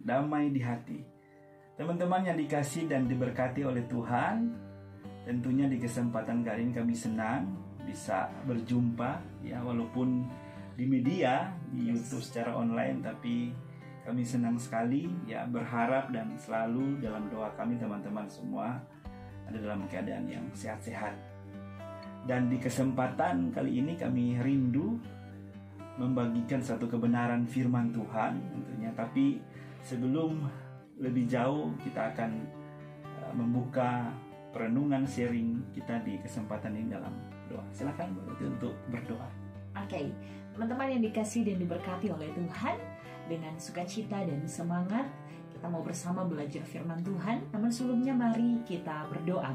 damai di hati. Teman-teman yang dikasih dan diberkati oleh Tuhan, tentunya di kesempatan kali ini kami senang bisa berjumpa ya, walaupun di media, di YouTube secara online, tapi kami senang sekali ya, berharap dan selalu dalam doa kami teman-teman semua ada dalam keadaan yang sehat-sehat. Dan di kesempatan kali ini kami rindu membagikan satu kebenaran firman Tuhan tentunya. Tapi sebelum lebih jauh, kita akan membuka perenungan sharing kita di kesempatan ini dalam doa. Silakan untuk berdoa. Oke, teman-teman yang dikasih dan diberkati oleh Tuhan, dengan sukacita dan semangat kita mau bersama belajar firman Tuhan. Namun sebelumnya mari kita berdoa.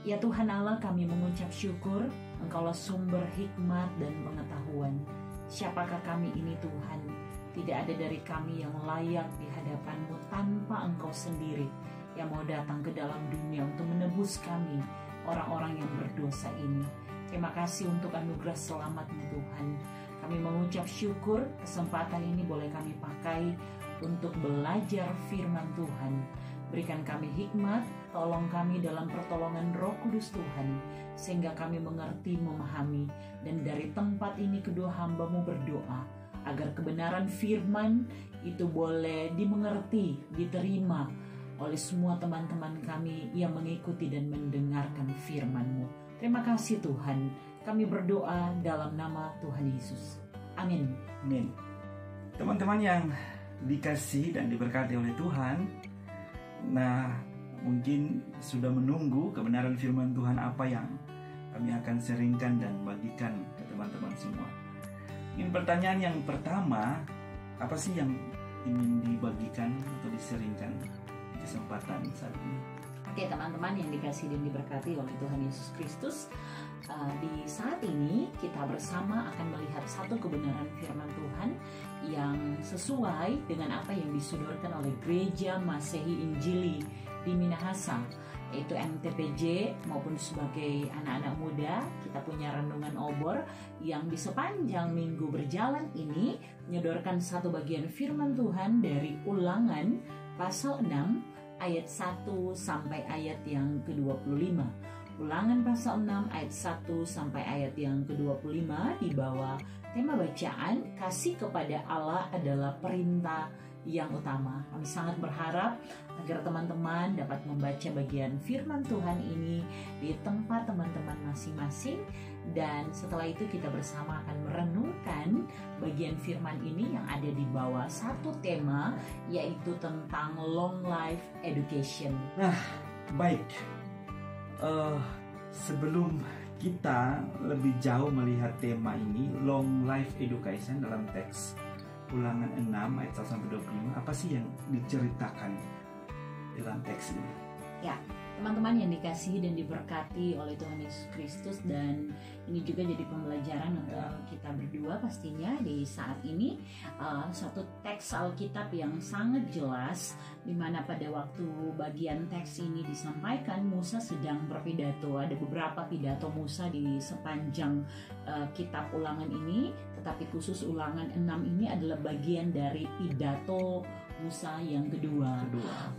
Ya Tuhan Allah, kami mengucap syukur, Engkaulah sumber hikmat dan pengetahuan. Siapakah kami ini Tuhan? Tidak ada dari kami yang layak di hadapan-Mu tanpa Engkau sendiri yang mau datang ke dalam dunia untuk menebus kami, orang-orang yang berdosa ini. Terima kasih untuk anugerah selamat-Mu Tuhan. Kami mengucap syukur kesempatan ini boleh kami pakai untuk belajar firman Tuhan. Berikan kami hikmat, tolong kami dalam pertolongan Roh Kudus Tuhan, sehingga kami mengerti, memahami, dan dari tempat ini kedua hamba-Mu berdoa, agar kebenaran firman itu boleh dimengerti, diterima oleh semua teman-teman kami yang mengikuti dan mendengarkan firman-Mu. Terima kasih Tuhan, kami berdoa dalam nama Tuhan Yesus. Amin. Amin. Teman-teman yang dikasih dan diberkati oleh Tuhan, nah mungkin sudah menunggu kebenaran firman Tuhan apa yang kami akan sharingkan dan bagikan ke teman-teman semua. Ini pertanyaan yang pertama, apa sih yang ingin dibagikan atau di-sharingkan di kesempatan saat ini? Oke teman-teman yang dikasih dan diberkati oleh Tuhan Yesus Kristus, di saat ini kita bersama akan melihat satu kebenaran firman Tuhan yang sesuai dengan apa yang disodorkan oleh Gereja Masehi Injili di Minahasa, yaitu MTPJ, maupun sebagai anak-anak muda. Kita punya renungan obor yang di sepanjang minggu berjalan ini menyodorkan satu bagian firman Tuhan dari Ulangan pasal 6 ayat 1 sampai ayat yang ke-25. Ulangan pasal 6 ayat 1 sampai ayat yang ke-25 di bawah tema bacaan kasih kepada Allah adalah perintah yang utama. Kami sangat berharap agar teman-teman dapat membaca bagian firman Tuhan ini di tempat teman-teman masing-masing, dan setelah itu kita bersama akan merenungkan bagian firman ini yang ada di bawah satu tema, yaitu tentang long life education. Nah, baik. Sebelum kita lebih jauh melihat tema ini, long life education dalam teks Ulangan 6 ayat 1 sampai 25, apa sih yang diceritakan dalam teks ini? Ya, teman-teman yang dikasihi dan diberkati oleh Tuhan Yesus Kristus, dan ini juga jadi pembelajaran untuk kita berdua pastinya di saat ini. Satu teks Alkitab yang sangat jelas, di mana pada waktu bagian teks ini disampaikan, Musa sedang berpidato. Ada beberapa pidato Musa di sepanjang kitab Ulangan ini, tetapi khusus Ulangan 6 ini adalah bagian dari pidato Musa yang kedua.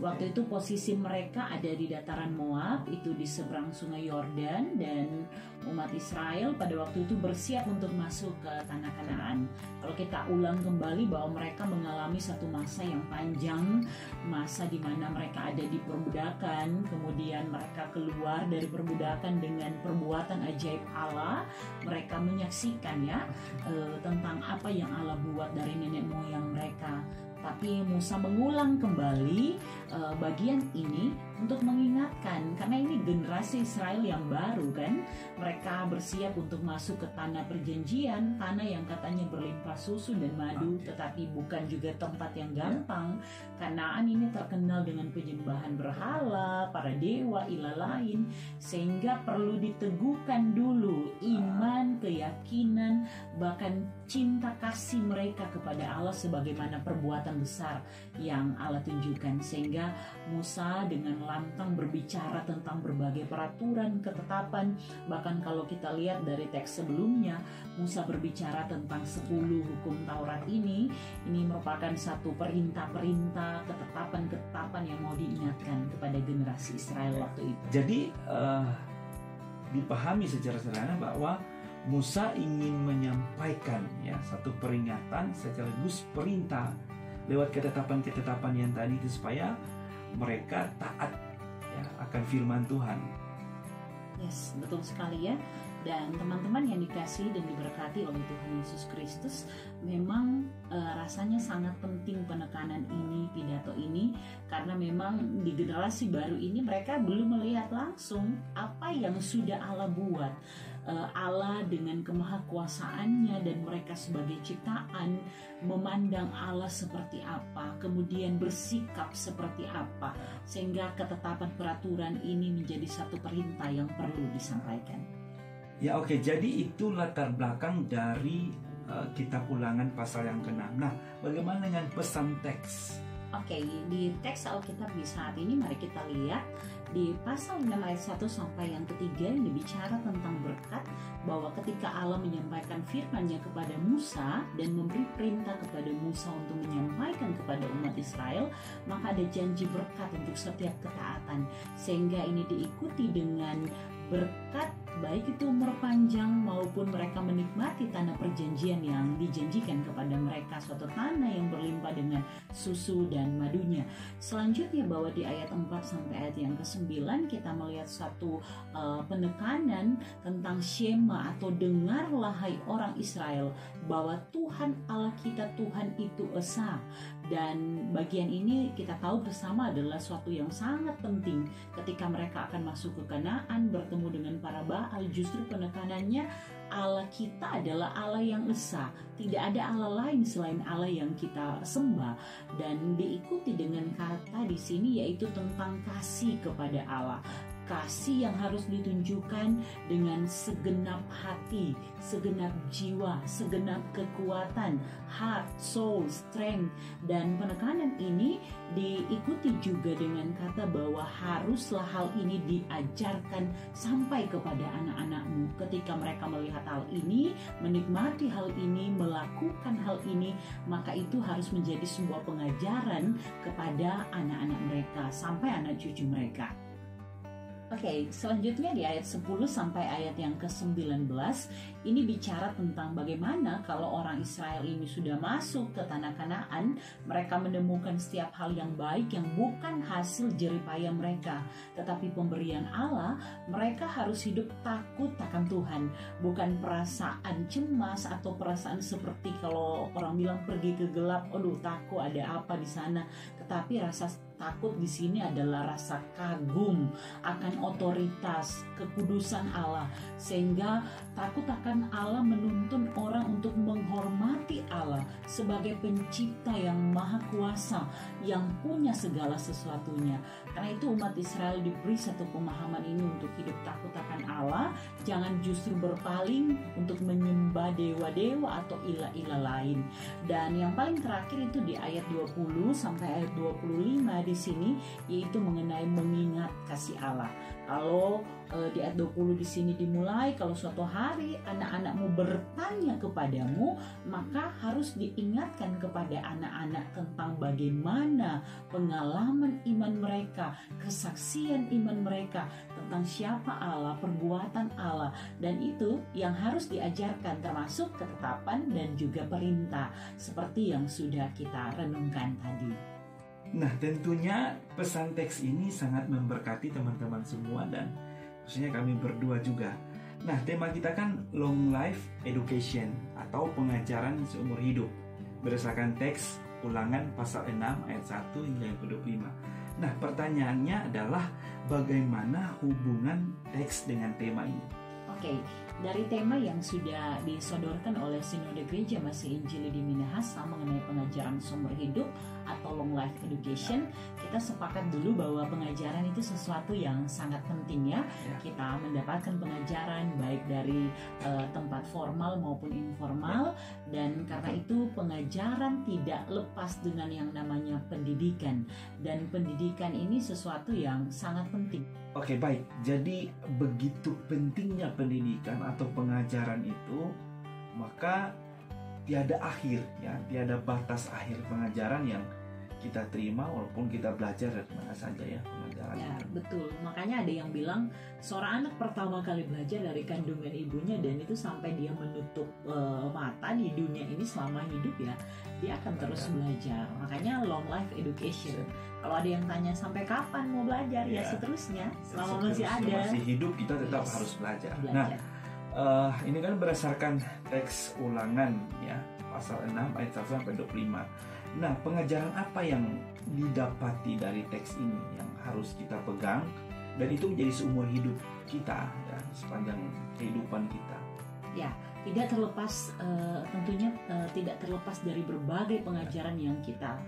Waktu itu posisi mereka ada di dataran Moab, itu di seberang sungai Yordan, dan umat Israel pada waktu itu bersiap untuk masuk ke tanah Kanaan. Kalau kita ulang kembali bahwa mereka mengalami satu masa yang panjang, masa di mana mereka ada di perbudakan, kemudian mereka keluar dari perbudakan dengan perbuatan ajaib Allah. Mereka menyaksikan tentang apa yang Allah buat dari nenek moyang mereka. Tapi Musa mengulang kembali bagian ini untuk mengingatkan, karena ini generasi Israel yang baru kan, mereka bersiap untuk masuk ke tanah perjanjian, tanah yang katanya berlimpah susu dan madu, tetapi bukan juga tempat yang gampang. Kanaan ini terkenal dengan penyembahan berhala, para dewa, ilah lain, sehingga perlu diteguhkan dulu iman, keyakinan, bahkan cinta kasih mereka kepada Allah sebagaimana perbuatan besar yang Allah tunjukkan. Sehingga Musa dengan lantang berbicara tentang berbagai peraturan, ketetapan. Bahkan kalau kita lihat dari teks sebelumnya, Musa berbicara tentang 10 hukum Taurat ini merupakan satu perintah-perintah, ketetapan-ketetapan yang mau diingatkan kepada generasi Israel waktu itu. Jadi dipahami secara sederhana bahwa Musa ingin menyampaikan ya satu peringatan sekaligus perintah lewat ketetapan-ketetapan yang tadi itu supaya mereka taat ya akan firman Tuhan. Yes, betul sekali ya. Dan teman-teman yang dikasihi dan diberkati oleh Tuhan Yesus Kristus, memang rasanya sangat penting penekanan ini, pidato ini, karena memang di generasi baru ini mereka belum melihat langsung apa yang sudah Allah buat. Allah dengan kemahakuasaannya dan mereka sebagai ciptaan memandang Allah seperti apa, kemudian bersikap seperti apa, sehingga ketetapan peraturan ini menjadi satu perintah yang perlu disampaikan. Ya oke, jadi itu latar belakang dari kitab Ulangan pasal yang ke-6. Nah, bagaimana dengan pesan teks? Oke, di teks Alkitab di saat ini mari kita lihat di pasal 6 ayat 1 sampai yang ketiga ini bicara tentang berkat, bahwa ketika Allah menyampaikan firman-Nya kepada Musa dan memberi perintah kepada Musa untuk menyampaikan kepada umat Israel, maka ada janji berkat untuk setiap ketaatan, sehingga ini diikuti dengan berkat, baik itu umur panjang maupun mereka menikmati tanah perjanjian yang dijanjikan kepada mereka, suatu tanah yang berlimpah dengan susu dan madunya. Selanjutnya bahwa di ayat 4 sampai ayat yang ke-9 kita melihat satu penekanan tentang Shema atau dengarlah hai orang Israel, bahwa Tuhan Allah kita, Tuhan itu esa. Dan bagian ini kita tahu bersama adalah suatu yang sangat penting ketika mereka akan masuk ke Kanaan, bertemu dengan para Baal. Justru penekanannya Allah kita adalah Allah yang esa, tidak ada Allah lain selain Allah yang kita sembah. Dan diikuti dengan kata di sini yaitu tentang kasih kepada Allah. Kasih yang harus ditunjukkan dengan segenap hati, segenap jiwa, segenap kekuatan, heart, soul, strength. Dan penekanan ini diikuti juga dengan kata bahwa haruslah hal ini diajarkan sampai kepada anak-anakmu. Ketika mereka melihat hal ini, menikmati hal ini, melakukan hal ini, maka itu harus menjadi sebuah pengajaran kepada anak-anak mereka sampai anak cucu mereka. Oke, selanjutnya di ayat 10 sampai ayat yang ke-19 ini bicara tentang bagaimana kalau orang Israel ini sudah masuk ke tanah Kanaan, mereka menemukan setiap hal yang baik yang bukan hasil jeripaya mereka, tetapi pemberian Allah. Mereka harus hidup takut akan Tuhan, bukan perasaan cemas atau perasaan seperti kalau orang bilang pergi ke gelap, aduh takut ada apa di sana, tetapi rasa takut di sini adalah rasa kagum akan otoritas, kekudusan Allah, sehingga takut akan Allah menuntun orang untuk menghormati Allah sebagai pencipta yang maha kuasa, yang punya segala sesuatunya. Karena itu umat Israel diberi satu pemahaman ini untuk hidup takut akan Allah, jangan justru berpaling untuk menyembah dewa-dewa atau ilah-ilah lain. Dan yang paling terakhir itu di ayat 20 sampai ayat 25 di sini, yaitu mengenai mengingat kasih Allah. Kalau di ayat 20 di sini dimulai, kalau suatu hari anak-anakmu bertanya kepadamu, maka harus diingatkan kepada anak-anak tentang bagaimana pengalaman iman mereka, kesaksian iman mereka tentang siapa Allah, perbuatan Allah, dan itu yang harus diajarkan termasuk ketetapan dan juga perintah seperti yang sudah kita renungkan tadi. Nah, tentunya pesan teks ini sangat memberkati teman-teman semua dan khususnya kami berdua juga. Nah, tema kita kan long life education atau pengajaran seumur hidup berdasarkan teks Ulangan pasal 6 ayat 1 hingga yang ke-25. Nah, pertanyaannya adalah bagaimana hubungan teks dengan tema ini? Oke, dari tema yang sudah disodorkan oleh Sinode Gereja Masih Injili di Minahasa mengenai pengajaran seumur hidup atau long life education, kita sepakat dulu bahwa pengajaran itu sesuatu yang sangat penting ya. Kita mendapatkan pengajaran baik dari tempat formal maupun informal, dan karena itu pengajaran tidak lepas dengan yang namanya pendidikan, dan pendidikan ini sesuatu yang sangat penting. Oke, baik. Jadi begitu pentingnya pendidikan atau pengajaran itu, maka tiada akhir ya, tiada batas akhir pengajaran yang kita terima walaupun kita belajar dari mana saja ya pengajaran. Ya, betul. Makanya ada yang bilang seorang anak pertama kali belajar dari kandungan ibunya, dan itu sampai dia menutup mata di dunia ini selama hidup ya, dia akan terus belajar. Makanya long life education. Kalau ada yang tanya sampai kapan mau belajar, ya seterusnya selama masih ada. Masih hidup kita tetap harus belajar. Nah, ini kan berdasarkan teks Ulangan ya, pasal 6 ayat 1 sampai 25. Nah, pengajaran apa yang didapati dari teks ini yang harus kita pegang dan itu menjadi seumur hidup kita ya, sepanjang kehidupan kita? Ya, tidak terlepas tentunya tidak terlepas dari berbagai pengajaran yang kita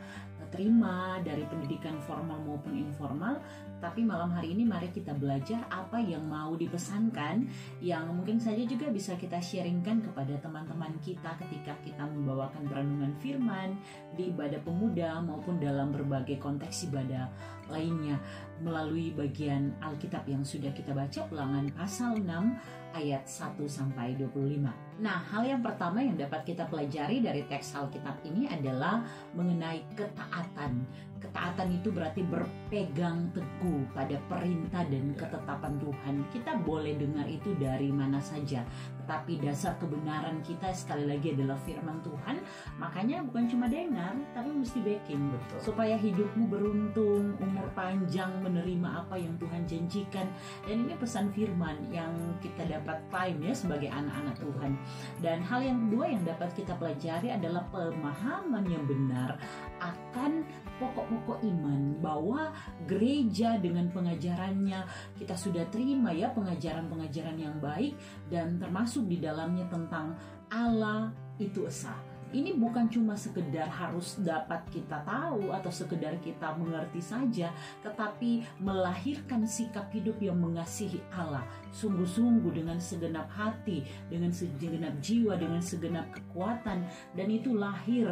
terima dari pendidikan formal maupun informal. Tapi malam hari ini mari kita belajar apa yang mau dipesankan, yang mungkin saja juga bisa kita sharingkan kepada teman-teman kita ketika kita membawakan perenungan firman di ibadah pemuda maupun dalam berbagai konteks ibadah lainnya melalui bagian Alkitab yang sudah kita baca, Ulangan pasal 6 ayat 1 sampai 25. Nah, hal yang pertama yang dapat kita pelajari dari teks Alkitab ini adalah mengenai ketaatan. Ketaatan itu berarti berpegang teguh pada perintah dan ketetapan Tuhan. Kita boleh dengar itu dari mana saja, tetapi dasar kebenaran kita sekali lagi adalah firman Tuhan. Makanya bukan cuma dengar, tapi mesti backing. Betul. Supaya hidupmu beruntung, umur panjang, menerima apa yang Tuhan janjikan. Dan ini pesan firman yang kita dapat claim ya sebagai anak-anak Tuhan. Dan hal yang kedua yang dapat kita pelajari adalah pemahaman yang benar akan pokok-pokok iman, bahwa gereja dengan pengajarannya kita sudah terima ya pengajaran-pengajaran yang baik, dan termasuk di dalamnya tentang Allah itu esa. Ini bukan cuma sekedar harus dapat kita tahu atau sekedar kita mengerti saja, tetapi melahirkan sikap hidup yang mengasihi Allah sungguh-sungguh dengan segenap hati, dengan segenap jiwa, dengan segenap kekuatan, dan itu lahir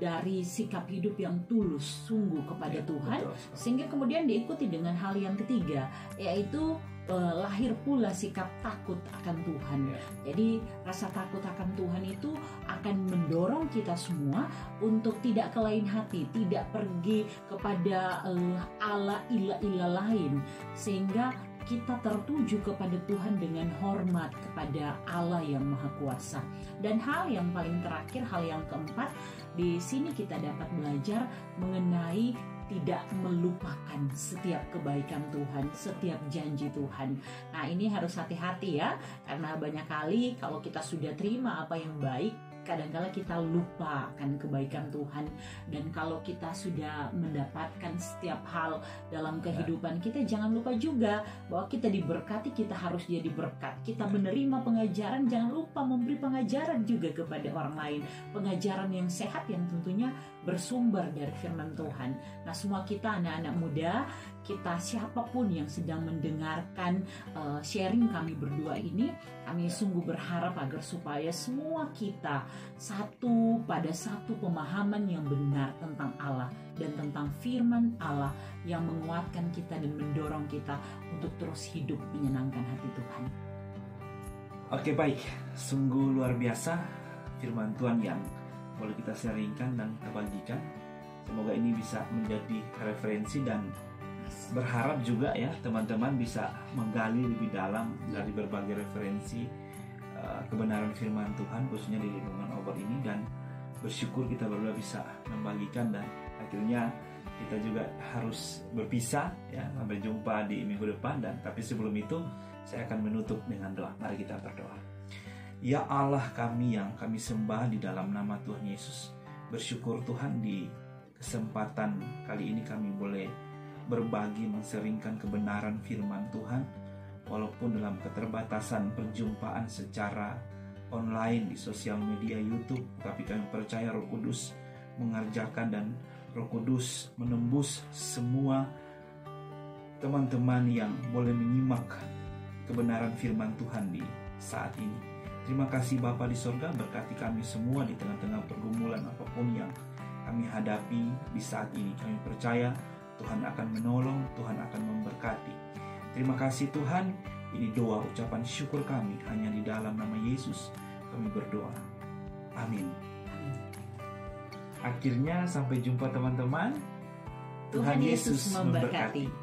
dari sikap hidup yang tulus sungguh kepada Tuhan, sehingga kemudian diikuti dengan hal yang ketiga, yaitu lahir pula sikap takut akan Tuhan. Jadi rasa takut akan Tuhan itu akan mendorong kita semua untuk tidak ke lain hati, tidak pergi kepada Allah ilah-ilah lain, sehingga kita tertuju kepada Tuhan dengan hormat kepada Allah yang Maha Kuasa. Dan hal yang paling terakhir, hal yang keempat, di sini kita dapat belajar mengenai tidak melupakan setiap kebaikan Tuhan, setiap janji Tuhan. Nah, ini harus hati-hati ya, karena banyak kali kalau kita sudah terima apa yang baik, kadang-kala kita lupa akan kebaikan Tuhan. Dan kalau kita sudah mendapatkan setiap hal dalam kehidupan kita, jangan lupa juga bahwa kita diberkati, kita harus jadi berkat. Kita menerima pengajaran, jangan lupa memberi pengajaran juga kepada orang lain. Pengajaran yang sehat yang tentunya bersumber dari firman Tuhan. Nah, semua kita anak-anak muda, kita siapapun yang sedang mendengarkan sharing kami berdua ini, kami sungguh berharap agar supaya semua kita satu pada satu pemahaman yang benar tentang Allah dan tentang firman Allah yang menguatkan kita dan mendorong kita untuk terus hidup menyenangkan hati Tuhan. Oke, baik, sungguh luar biasa firman Tuhan yang boleh kita sharingkan dan kita bagikan. Semoga ini bisa menjadi referensi, dan berharap juga ya teman-teman bisa menggali lebih dalam dari berbagai referensi kebenaran firman Tuhan khususnya di lingkungan Obor ini, dan bersyukur kita berdua bisa membagikan, dan akhirnya kita juga harus berpisah ya, sampai jumpa di minggu depan. Dan tapi sebelum itu saya akan menutup dengan doa. Mari kita berdoa. Ya Allah kami yang kami sembah di dalam nama Tuhan Yesus, bersyukur Tuhan di kesempatan kali ini kami boleh berbagi menseringkan kebenaran firman Tuhan, walaupun dalam keterbatasan perjumpaan secara online di sosial media YouTube, tapi kami percaya Roh Kudus mengerjakan dan Roh Kudus menembus semua teman-teman yang boleh menyimak kebenaran firman Tuhan di saat ini. Terima kasih Bapa di sorga, berkati kami semua di tengah-tengah pergumulan apapun yang kami hadapi di saat ini. Kami percaya Tuhan akan menolong, Tuhan akan memberkati. Terima kasih Tuhan. Ini doa ucapan syukur kami hanya di dalam nama Yesus kami berdoa. Amin. Akhirnya sampai jumpa teman-teman. Tuhan Yesus memberkati.